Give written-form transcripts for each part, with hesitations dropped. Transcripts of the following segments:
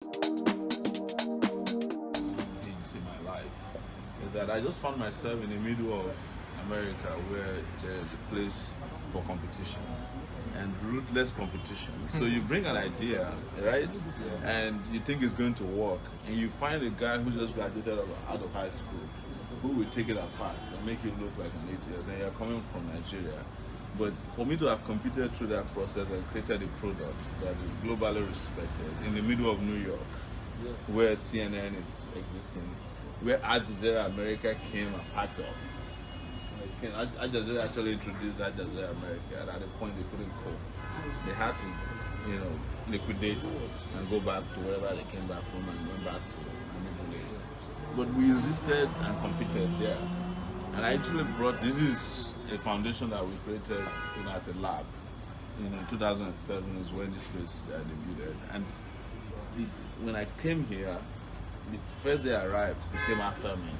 in my life is that I just found myself in the middle of America where there's a place for competition and ruthless competition. So you bring an idea, right? And you think it's going to work, and you find a guy who just graduated out of high school who will take it apart and make you look like an idiot. Then you're coming from Nigeria. But for me to have competed through that process and created a product that is globally respected in the middle of New York, where CNN is existing, where Al Jazeera America came and packed up. Al Jazeera actually introduced Al Jazeera America, and at a point they couldn't cope. They had to, liquidate and go back to wherever they came back from and went back to the Middle East. But we insisted and competed there. And I actually brought, this is a foundation that we created as a lab. In 2007 is when this place debuted. And when I came here, the first day I arrived, they came after me.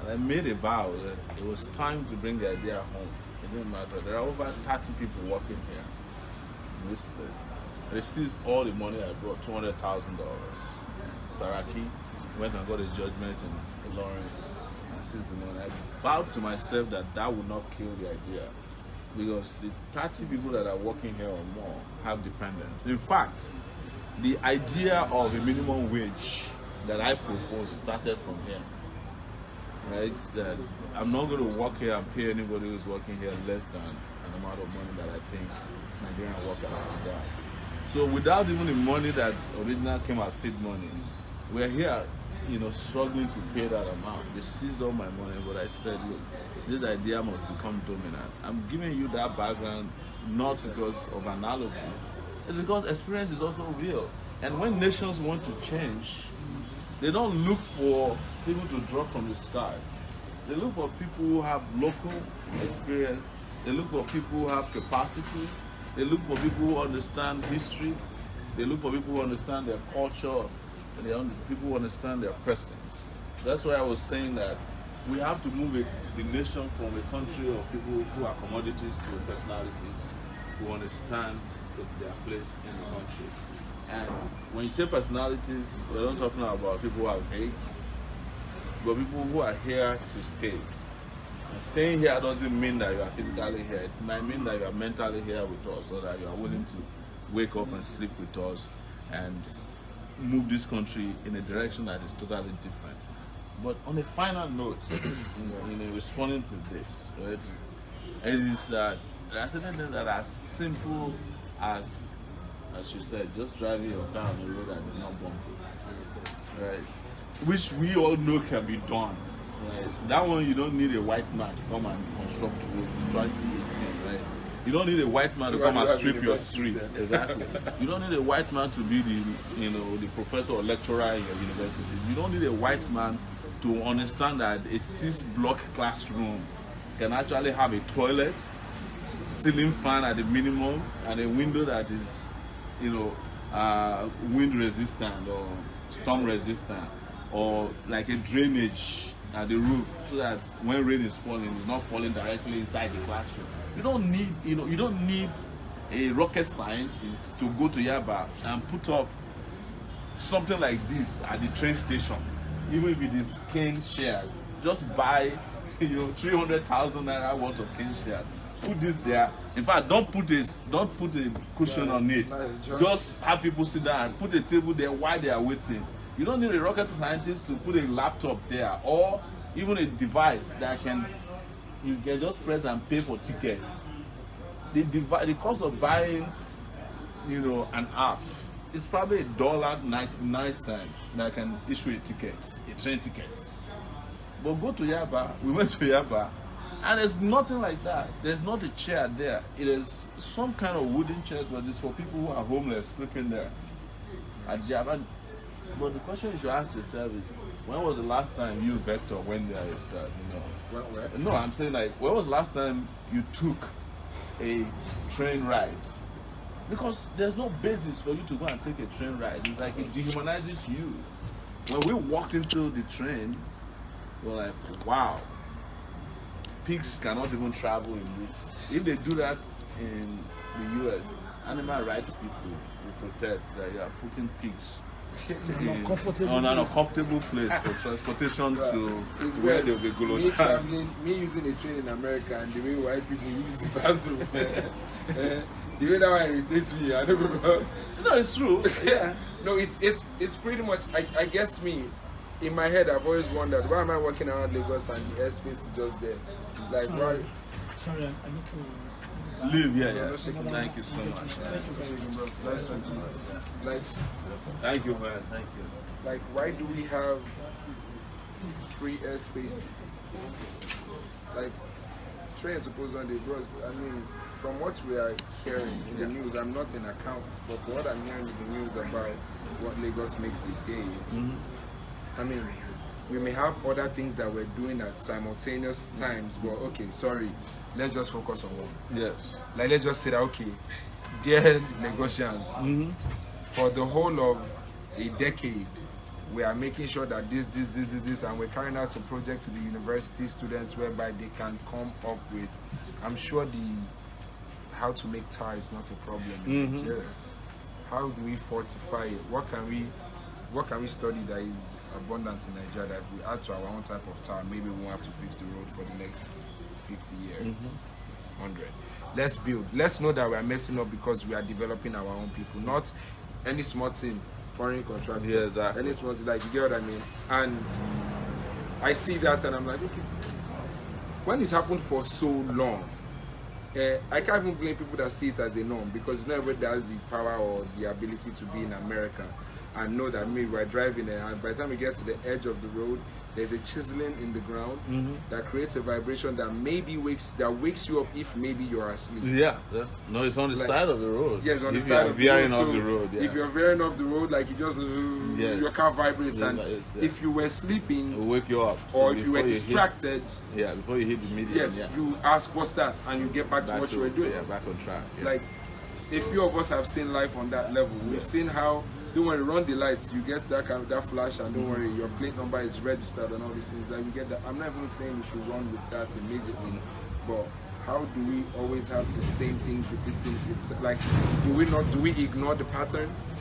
And I made a vow that it was time to bring the idea home. It didn't matter. There are over 30 people working here in this place. They seized all the money I brought, $200,000. Saraki went and got a judgment in Ilorin and seized the money. I vowed to myself that that would not kill the idea, because the 30 people that are working here or more have dependents. In fact, the idea of a minimum wage that I proposed started from here. Right? That I'm not going to work here and pay anybody who's working here less than an amount of money that I think Nigerian workers deserve. So without even the money that originally came as seed money, we're here, struggling to pay that amount. They seized all my money, but I said, look, this idea must become dominant. I'm giving you that background not because of analogy, it's because experience is also real. And when nations want to change, they don't look for people to drop from the sky. They look for people who have local experience. They look for people who have capacity. They look for people who understand history. They look for people who understand their culture. And people who understand their presence. That's why I was saying that we have to move the nation from a country of people who are commodities to personalities who understand their place in the country. And when you say personalities, we're not talking about people who are vague, but people who are here to stay. And staying here doesn't mean that you are physically here. It might mean that you are mentally here with us, or that you are willing to wake up and sleep with us and move this country in a direction that is totally different. But on a final note, in responding to this, right, it is that there are certain things that are simple as you said, just driving your car on the road that is not bumpy, right? Which we all know can be done. Right? That one you don't need a white man to come and construct road in 2018, right? You don't need a white man to come and sweep your streets. Exactly. You don't need a white man to be the professor or lecturer in your university. You don't need a white man to understand that a 6-block classroom can actually have a toilet, ceiling fan at the minimum, and a window that is wind resistant or storm resistant, or like a drainage at the roof so that when rain is falling, it's not falling directly inside the classroom. You don't need a rocket scientist to go to Yaba and put up something like this at the train station, even if it is cane shares. Just buy 300,000 naira worth of cane shares. Put this there. In fact, don't put a cushion on it. Just have people sit down and put a table there while they are waiting. You don't need a rocket scientist to put a laptop there, or even a device that you can just press and pay for tickets. The cost of buying, an app is probably $1.99 that can issue a train ticket. But go to Yaba. We went to Yaba. And there's nothing like that. There's not a chair there. It is some kind of wooden chair, but it's for people who are homeless sleeping there at Java. But the question you should ask yourself is, when was the last time you, Vector, went there yourself? Where? No, I'm saying, like, when was the last time you took a train ride? Because there's no basis for you to go and take a train ride. It's like it dehumanizes you. When we walked into the train, we're like, wow. Pigs cannot even travel in this. If they do that in the US, animal rights people will protest that you are putting pigs on an uncomfortable place for transportation to where they'll be me using a train in America and the way white people use the bathroom, the way that one irritates me. I don't know. No, it's true. Yeah. No, it's pretty much. I guess me, in my head, I've always wondered why am I walking around Lagos and the airspace is just there? Like why? Sorry, I need to. Live, yeah. Thank you so much. Like, thank you, man. Thank you. Like, why do we have free airspace? Like, trains supposed on the bros. I mean, from what we are hearing in the news, I'm not in account, but what I'm hearing in the news about what Lagos makes a day, I mean, we may have other things that we're doing at simultaneous times, but okay, sorry, let's just focus on one. Yes. Like, let's just say that, okay, dear Lagosians, for the whole of a decade, we are making sure that this, and we're carrying out a project with the university students whereby they can come up with, I'm sure how to make tar is not a problem in Nigeria. How do we fortify it? What can we study that is abundant in Nigeria that if we add to our own type of tar, maybe we won't have to fix the road for the next 50 years, 100. Let's build. Let's know that we are messing up because we are developing our own people, not any small thing, foreign contract. Yeah, exactly. Any small thing, like, you get what I mean? And I see that and I'm like, okay, when it's happened for so long, I can't even blame people that see it as a norm because not everybody has the power or the ability to be in America and know that we're driving there, and by the time we get to the edge of the road, there's a chiseling in the ground that creates a vibration that maybe wakes you up if maybe you're asleep. Yeah, it's on the side of the road. Yeah, it's on the side of the road. Off the road. Yeah. If you're veering off the road, like, you just your car vibrates, and if you were sleeping, it'll wake you up. Or if you were distracted, before you hit the median, you ask what's that, and you get back to what you were doing. Yeah, back on track. Yeah. Like, a few of us have seen life on that level. We've seen how, don't worry, run the lights, you get that flash, and don't worry, your plate number is registered and all these things. Like, you get that. I'm not even saying we should run with that immediately, but how do we always have the same things repeating? It's like, do we ignore the patterns?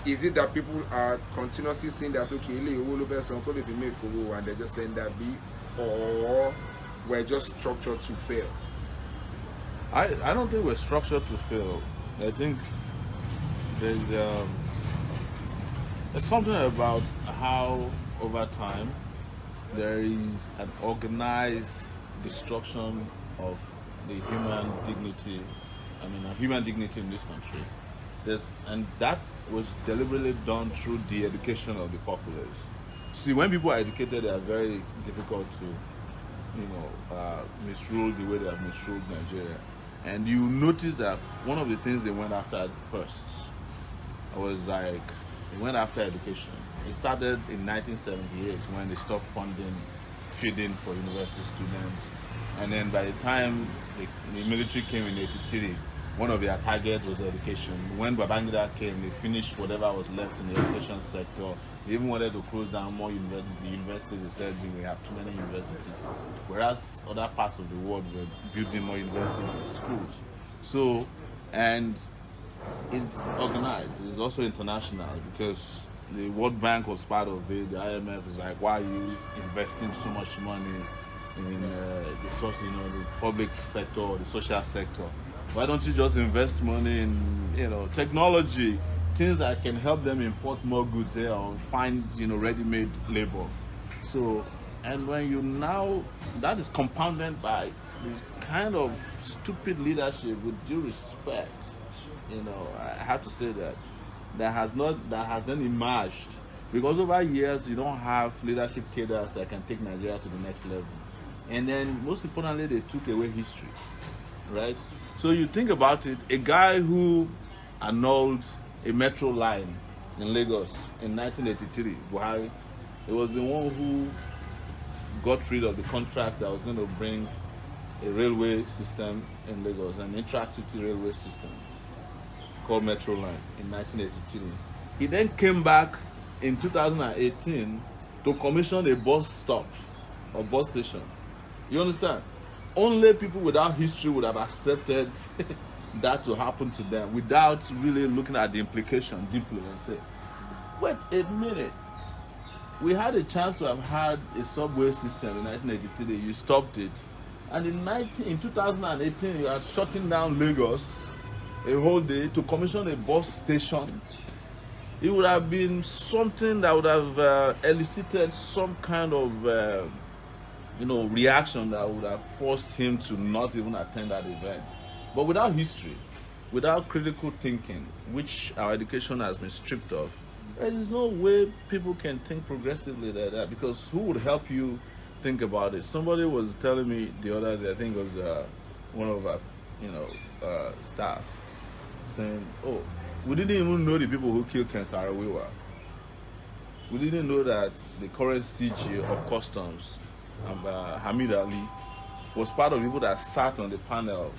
Is it that people are continuously saying that, okay, if you make and they just let that be, or we're just structured to fail? I don't think we're structured to fail. I think there's something about how over time there is an organized destruction of the human dignity. I mean, human dignity in this country. And that was deliberately done through the education of the populace. See, when people are educated, they are very difficult to, misrule the way they have misruled Nigeria. And you notice that one of the things they went after at first was like, they went after education. It started in 1978 when they stopped funding feeding for university students. And then by the time the military came in 83, one of their targets was education. When Babangida came, they finished whatever was left in the education sector. They even wanted to close down more universities. They said we have too many universities. Whereas other parts of the world were building more universities and schools. So, and it's organized. It's also international because the World Bank was part of it. The IMF is like, why are you investing so much money in the public sector or the social sector? Why don't you just invest money in, technology, things that can help them import more goods here or find, ready-made labor. So, and when that is compounded by this kind of stupid leadership, with due respect, I have to say that has then emerged because over years you don't have leadership cadres that can take Nigeria to the next level. And then most importantly, they took away history, right? So you think about it, a guy who annulled a metro line in Lagos in 1983, Buhari, he was the one who got rid of the contract that was going to bring a railway system in Lagos, an intra-city railway system called Metro Line in 1983. He then came back in 2018 to commission a bus stop or bus station. You understand? Only people without history would have accepted that to happen to them without really looking at the implication deeply and say, wait a minute. We had a chance to have had a subway system in 1983. You stopped it. And in 2018, you are shutting down Lagos a whole day to commission a bus station. It would have been something that would have elicited some kind of reaction that would have forced him to not even attend that event. But without history, without critical thinking, which our education has been stripped of, there is no way people can think progressively like that, because who would help you think about it? Somebody was telling me the other day, I think it was one of our staff, saying, oh, we didn't even know the people who killed Ken Saro-Wiwa. We didn't know that the current CG of Customs, Hamid Ali, was part of people that sat on the panel,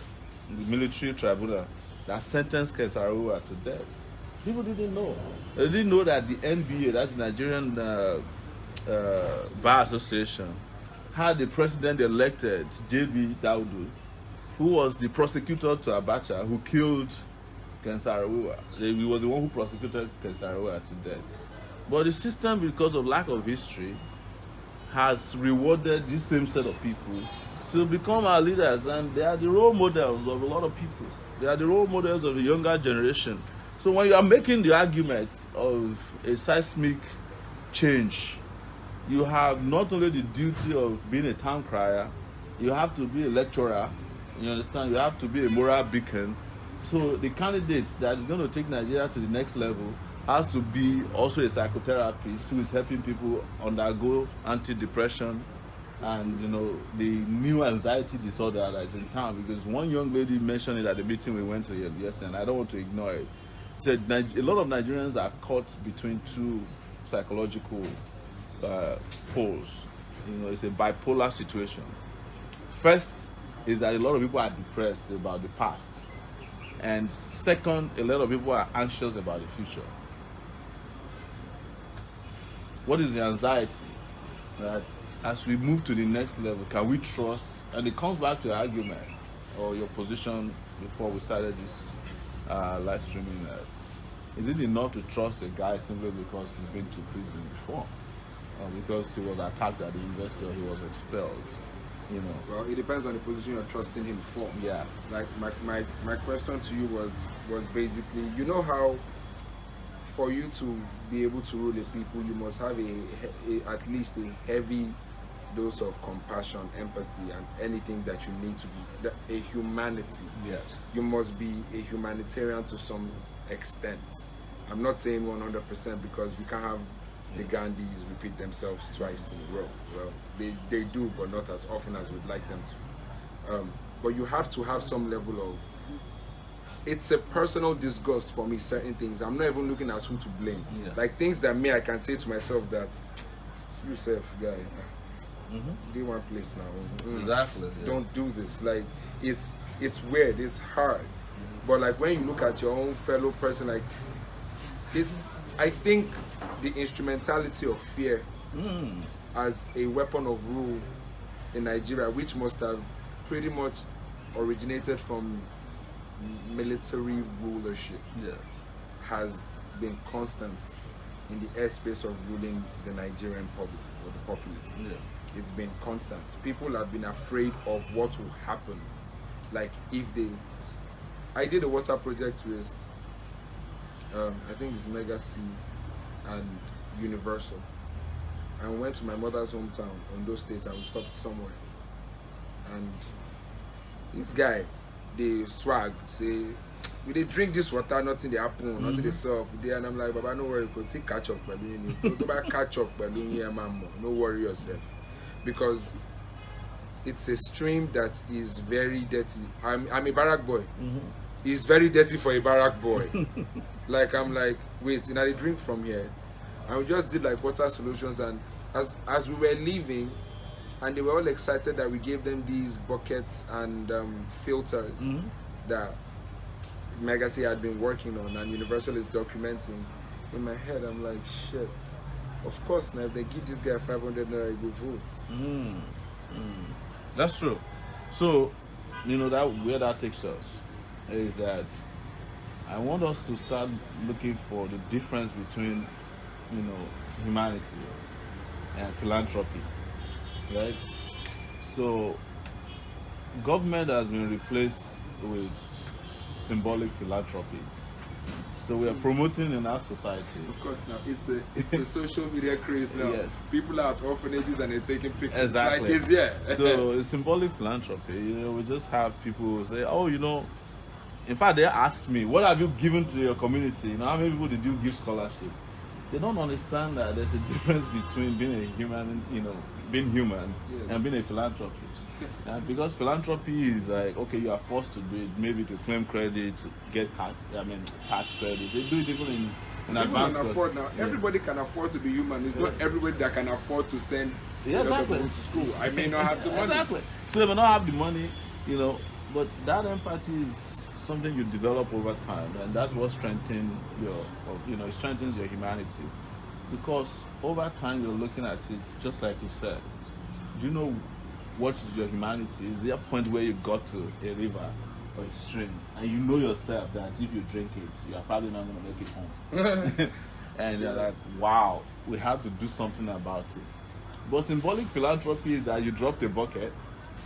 the military tribunal, that sentenced Ken Saro-Wiwa to death. People didn't know. They didn't know that the NBA, that's the Nigerian Bar Association, had the president-elected J.B. Daudu, who was the prosecutor to Abacha, who killed Ken Saro-Wiwa. He was the one who prosecuted Ken Saro-Wiwa to death. But the system, because of lack of history, has rewarded this same set of people to become our leaders, and they are the role models of a lot of people. They are the role models of the younger generation. So when you are making the argument of a seismic change, you have not only the duty of being a town crier, you have to be a lecturer, you understand, you have to be a moral beacon. So the candidate that is going to take Nigeria to the next level has to be also a psychotherapist who is helping people undergo anti-depression and the new anxiety disorder that is in town. Because one young lady mentioned it at the meeting we went to yesterday, and I don't want to ignore it. Said a lot of Nigerians are caught between two psychological poles. It's a bipolar situation. First is that a lot of people are depressed about the past, and second, a lot of people are anxious about the future. What is the anxiety? That as we move to the next level, can we trust? And it comes back to your argument or your position before we started this live streaming. Is it enough to trust a guy simply because he's been to prison before, or because he was attacked at the university or he was expelled? Well, it depends on the position you're trusting him for. Yeah. Like my question to you was basically, how for you to be able to rule the people, you must have at least a heavy dose of compassion, empathy, and anything that you need to be a humanity. Yes. You must be a humanitarian to some extent. I'm not saying 100% because we can't have the Gandhis repeat themselves twice in a row. Well, they do, but not as often as we'd like them to. But you have to have some level of. It's a personal disgust for me, certain things. I'm not even looking at who to blame. Yeah. Like things that I can say to myself that, you self, guy, do one place now. Exactly. Yeah. Don't do this. Like, it's weird, it's hard. But like when you look at your own fellow person, like, I think the instrumentality of fear as a weapon of rule in Nigeria, which must have pretty much originated from military rulership, has been constant in the airspace of ruling the Nigerian public or the populace. Yeah. It's been constant. People have been afraid of what will happen. Like I did a water project with I think it's Mega C and Universal. And we went to my mother's hometown, Ondo State, and we stopped somewhere. And this guy, they swag, say, we they drink this water, nothing they happen, nothing they solve. And I'm like, Baba, no worry, you can catch up, but catch up, but no worry yourself. Because it's a stream that is very dirty. I'm a barrack boy. It's very dirty for a barrack boy. I'm like, wait, they drink from here. And we just did like water solutions, and as we were leaving, and they were all excited that we gave them these buckets and filters that Megasi had been working on and Universal is documenting. In my head, I'm like, shit. Of course, now if they give this guy 500 naira, he will vote. That's true. So, that where that takes us is that I want us to start looking for the difference between humanity and philanthropy, right? So government has been replaced with symbolic philanthropy. So we are promoting in our society. Of course, now it's a social media craze now. Yes. People are at orphanages and they're taking pictures. Exactly. It's like So it's symbolic philanthropy. We just have people say, oh, in fact, they asked me, what have you given to your community? How many people did you give scholarship? They don't understand that there's a difference between being a human, being human, Yes. and being a philanthropist. And because philanthropy is like, okay, you are forced to do it, maybe to claim credit, to get tax credit. They do it even in People advance. can afford now. Yeah. Everybody can afford to be human. It's not everybody that can afford to send Yeah, other exactly. people to school. I may not have the money. Exactly. So they may not have the money, but that empathy is something you develop over time, and that's what strengthens it strengthens your humanity. Because over time you're looking at it, just like you said. Do you know what is your humanity? Is there a point where you got to a river or a stream, and you know yourself that if you drink it, you are probably not going to make it home, and you're like, wow, we have to do something about it. But symbolic philanthropy is that you drop the bucket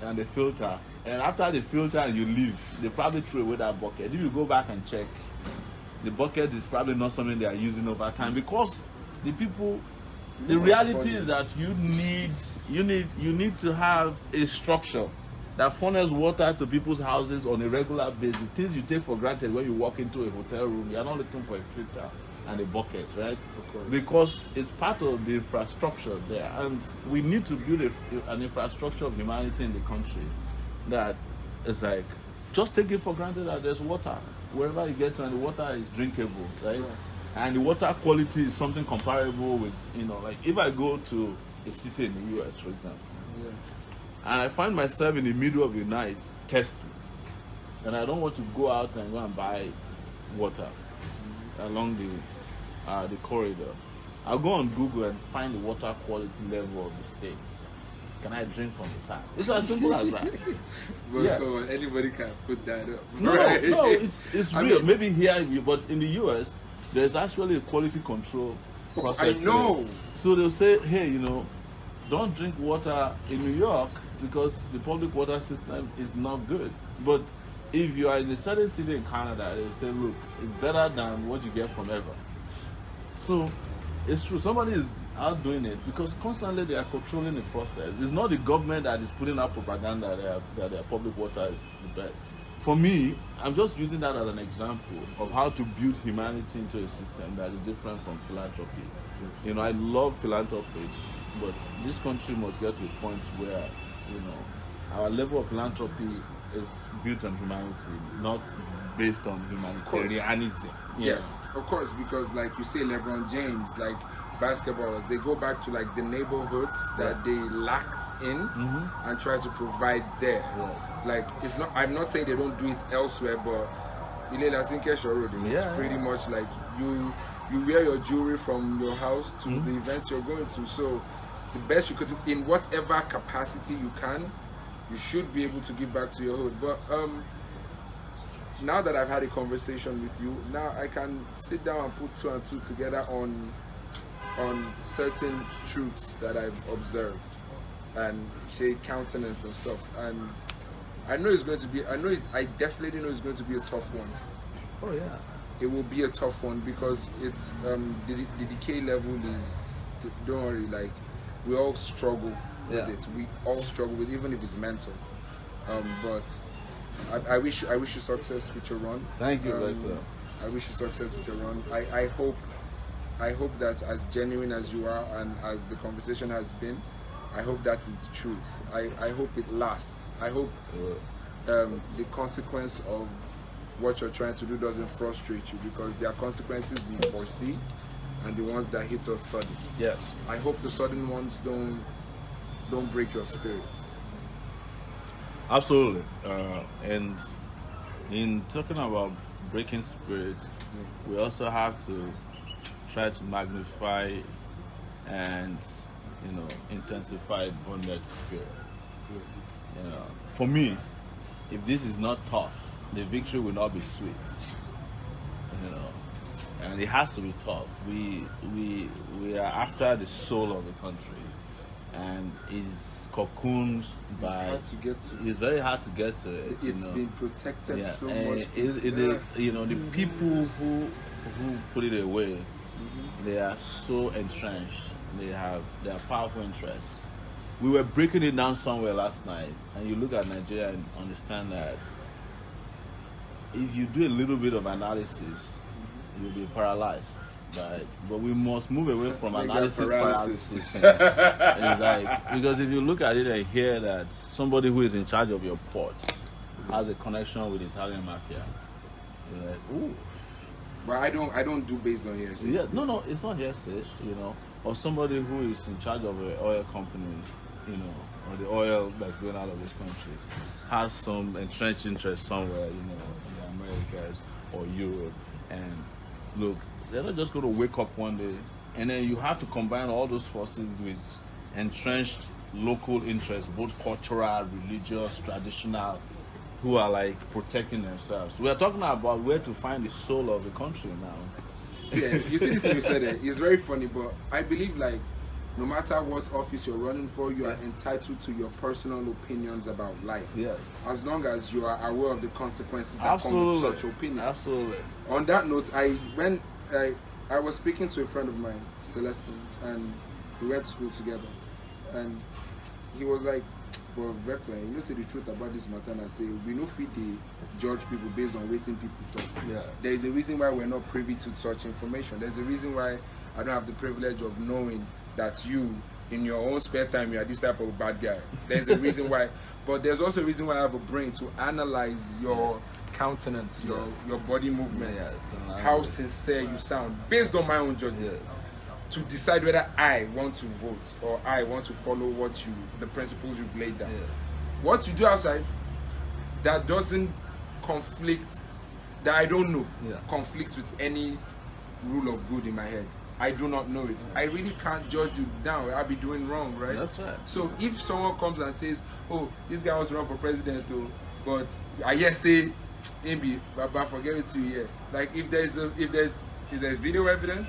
and the filter, and after the filter and you leave, they probably throw away that bucket. If you go back and check, the bucket is probably not something they are using over time, because the reality is that you need to have a structure that funnels water to people's houses on a regular basis. Things you take for granted when you walk into a hotel room, you're not looking for a filter and a bucket, right? Because it's part of the infrastructure there, and we need to build an infrastructure of humanity in the country that is like, just take it for granted that there's water wherever you get to, and the water is drinkable, right? And the water quality is something comparable with, like if I go to a city in the US, for example, and I find myself in the middle of the night thirsty, and I don't want to go out and go and buy water along the corridor, I'll go on Google and find the water quality level of the states. Can I drink from the tap? It's as simple as that. Well, come on, anybody can put that up. No, Right? no, it's real. Maybe here, but in the US, there's actually a quality control process. I know. There. So they'll say, hey, don't drink water in New York because the public water system is not good. But if you are in a certain city in Canada, they'll say, look, it's better than what you get from ever. So it's true. Somebody is out doing it because constantly they are controlling the process. It's not the government that is putting out propaganda that their public water is the best. For me, I'm just using that as an example of how to build humanity into a system that is different from philanthropy. I love philanthropists, but this country must get to a point where, our level of philanthropy is built on humanity, not based on humanitarianism. Yes, of course, because like you say, LeBron James, like basketballers, they go back to like the neighborhoods that they lacked in and try to provide there. Like it's not. I'm not saying they don't do it elsewhere, but it's pretty much like you wear your jewelry from your house to the events you're going to. So the best you could do in whatever capacity you can, you should be able to give back to your hood. But now that I've had a conversation with you, now I can sit down and put two and two together on certain truths that I've observed and say countenance and stuff. And I know it's going to be, I definitely know it's going to be a tough one. Oh yeah. It will be a tough one because it's the decay level is, don't worry, like we all struggle with it. We all struggle with it, even if it's mental. But I wish you success with your run. Thank you, I wish you success with your run. I hope that as genuine as you are and as the conversation has been, I hope that is the truth. I hope it lasts. I hope the consequence of what you're trying to do doesn't frustrate you, because there are consequences we foresee and the ones that hit us suddenly. Yes. I hope the sudden ones don't break your spirit. Absolutely. And in talking about breaking spirits, we also have to try to magnify and intensify bonded spirit. For me, if this is not tough, the victory will not be sweet. and it has to be tough. We are after the soul of the country, and is cocooned by. Hard to get to. It's very hard to get to it. It's been protected so and much. The people who put it away, they are so entrenched. They are powerful interests. We were breaking it down somewhere last night, and you look at Nigeria and understand that if you do a little bit of analysis, you'll be paralyzed. Right? But we must move away from analysis paralysis. It's like, because if you look at it and hear that somebody who is in charge of your port has a connection with the Italian mafia, you're like, ooh. But I don't do based on hearsay. Yeah, no, it's not hearsay, or somebody who is in charge of an oil company, or the oil that's going out of this country, has some entrenched interest somewhere, in the Americas or Europe, and look, they're not just going to wake up one day, and then you have to combine all those forces with entrenched local interests, both cultural, religious, traditional, who are like protecting themselves. We are talking about where to find the soul of the country now. Yeah, you see this thing you said it's very funny, but I believe like no matter what office you're running for, you are entitled to your personal opinions about life. Yes. As long as you are aware of the consequences that come with such opinion. Absolutely. On that note, I was speaking to a friend of mine, Celestine, and we went to school together, and he was like, "Well, Vector, you know, say the truth about this matter." And I say, we no fit the judge people based on waiting people talk. Yeah. There is a reason why we're not privy to such information. There's a reason why I don't have the privilege of knowing that you, in your own spare time, you are this type of bad guy. There's a reason why. But there's also a reason why I have a brain to analyze your countenance, your body movements, how sincere you sound, based on my own judgment. Yes. To decide whether I want to vote or I want to follow the principles you've laid down. Yeah. What you do outside that doesn't conflict, that I don't know, conflict with any rule of good in my head. I do not know it. I really can't judge you now. I'll be doing wrong, right? That's right. So if someone comes and says, "Oh, this guy wants to run for president, but I say, maybe, but forget it to you." Yeah. Like if there's video evidence,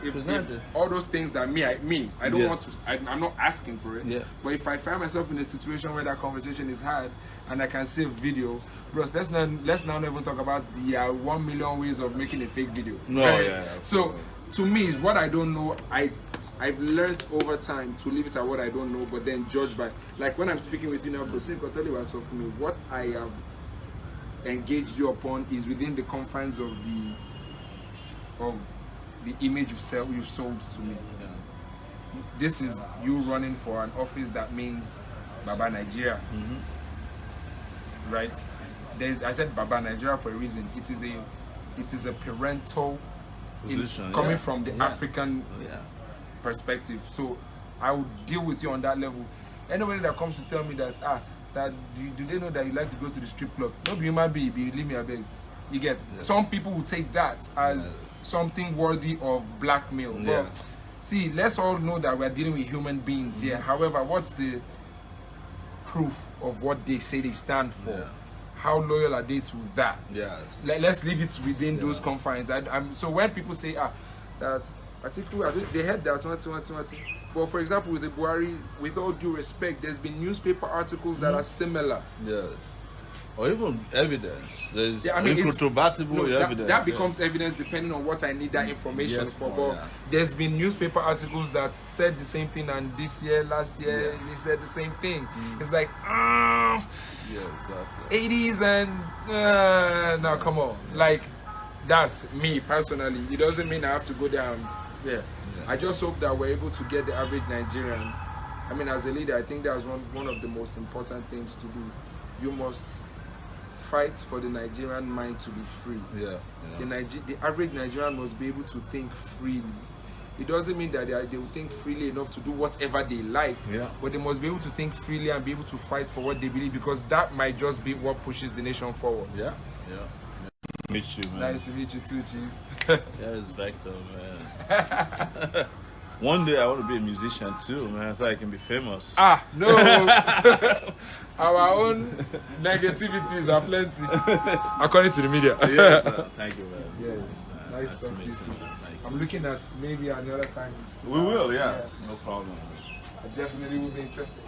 if all those things that I don't want to, I'm not asking for it. Yeah. But if I find myself in a situation where that conversation is hard and I can see a video, bros, let's not even talk about the 1 million ways of making a fake video. No, right? yeah. So to me, is what I don't know. I've learned over time to leave it at what I don't know, but then judge by, like when I'm speaking with you now, bro, say, tell you what's for me. What I have engaged you upon is within the confines of the image you sold to me. Yeah. This is you running for an office that means Baba Nigeria. Right? I said Baba Nigeria for a reason. It is a parental Position, coming from the African perspective. So I would deal with you on that level. Anybody that comes to tell me that do they know that you like to go to the strip club? No, you might be, leave me a beg. You get some people will take that as something worthy of blackmail. But see, let's all know that we're dealing with human beings here. However, what's the proof of what they say they stand for? Yeah. How loyal are they to that? Yes. Let's leave it within those confines. So when people say that particularly they had that but for example with the Buhari, with all due respect, there's been newspaper articles that are similar. Yes. Or even evidence. There's incontrovertible evidence. That becomes evidence depending on what I need that information for. But there's been newspaper articles that said the same thing, and this year, last year, they said the same thing. It's like, exactly. 80s and now come on. Like, that's me personally. It doesn't mean I have to go down. I just hope that we're able to get the average Nigerian. I mean, as a leader, I think that's one of the most important things to do. You must fight for the Nigerian mind to be free. The average Nigerian must be able to think freely. It doesn't mean that they will think freely enough to do whatever they like, but they must be able to think freely and be able to fight for what they believe, because that might just be what pushes the nation forward. Meet you, man. Nice to meet you too, Chief. It's Vector, man. One day I want to be a musician too, man, so I can be famous. No. Our own negativities are plenty, according to the media. Yes, sir. Thank you, man. Yes. Nice Nice talking to you. meeting you. Thank you. I'm looking at maybe another time. We will, yeah. No problem. I definitely will be interested.